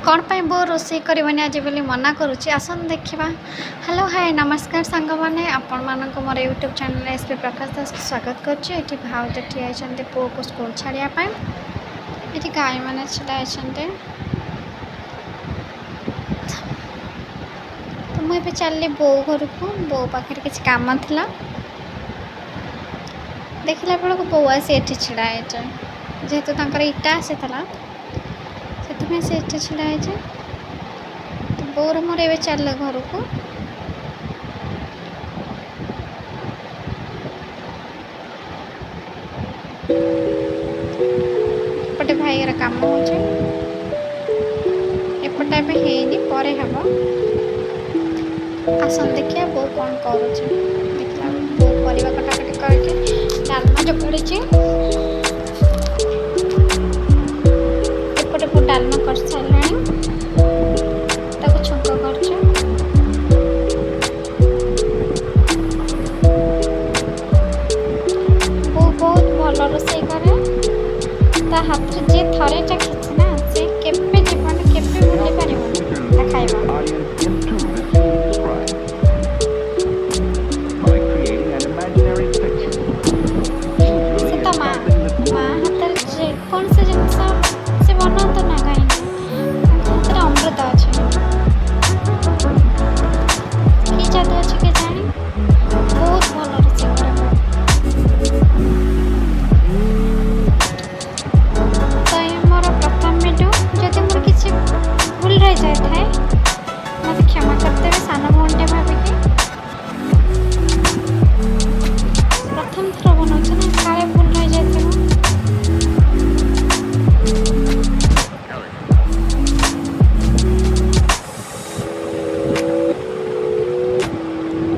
कौन पाई बो रोषे करनी आज बोली मना करुच्ची आसन देखा। हेलो हाय नमस्कार सांग मैंने आपण मानक मोर यूट्यूब चैनल एसपी प्रकाश दास को स्वागत करुच्ची। भाउज ठिया पुओ को स्कूल छाड़ापी ये गाय मैंने छड़ा तो मुझे चलि बो घर को बो पाखे किसी कम था देखला बेलू बो आसी एटी छड़ा जेहेतु इटा आसी से छड़ा है तो बोर मोर ए चल घर को एपटे भाई कम होपटे है पर हम आसन देखिए बो कौन कर देखला बो परिवा कटाकटी करके डालमा चकड़ी एपटे बो डालमा कर सारे छुंक कर बहुत भल रोषे करे हाथ जी थे चाखी ना से केवे जीवन के भूली पार खाइबा से तो माँ हाथ कौन से जिन से बना तो ना कहीं अमृत अच्छे कि जादू अच्छे के जानी बहुत भल रोषे करे मोर प्रथम वीडियो जदि मोर किसी भूल रही जाए मत क्षमा करते सान भौंटे भाविकी प्रथम थर बनाऊँ ना काले भूल रही जाए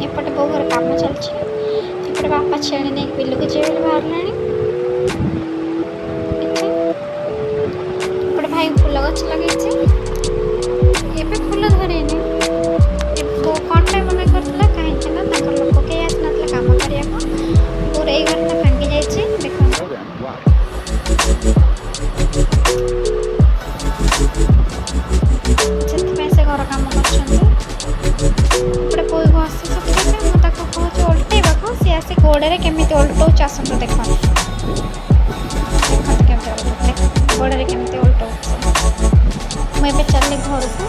एपटे बो घर कम चलते बापा छेड़ी नहीं बिल को जी बाहर भाई फूल गच लगे फूल धरे कौन पे मना करता कहीं लोक कई आसना कम करने बोर ये घर भांगी जाइए देख से घर कम कर पोई घस कहूँ ओल्टेवा को सी आसी गोड़े केमी ओल्टौ आसन देख गोड़े केमी ओल्टौ मुझे चलि घर को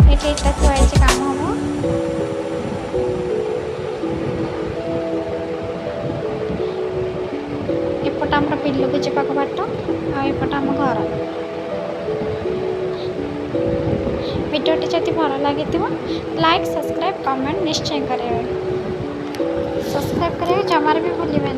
ये इटा थुआई कम हम एपट आम बिल को जाक बाट आएपट आम घर वीडियोटी जब भल लगी लाइक सब्सक्राइब कमेंट निश्चय करेंगे सब्सक्राइब करेंगे जमार भी भूलें।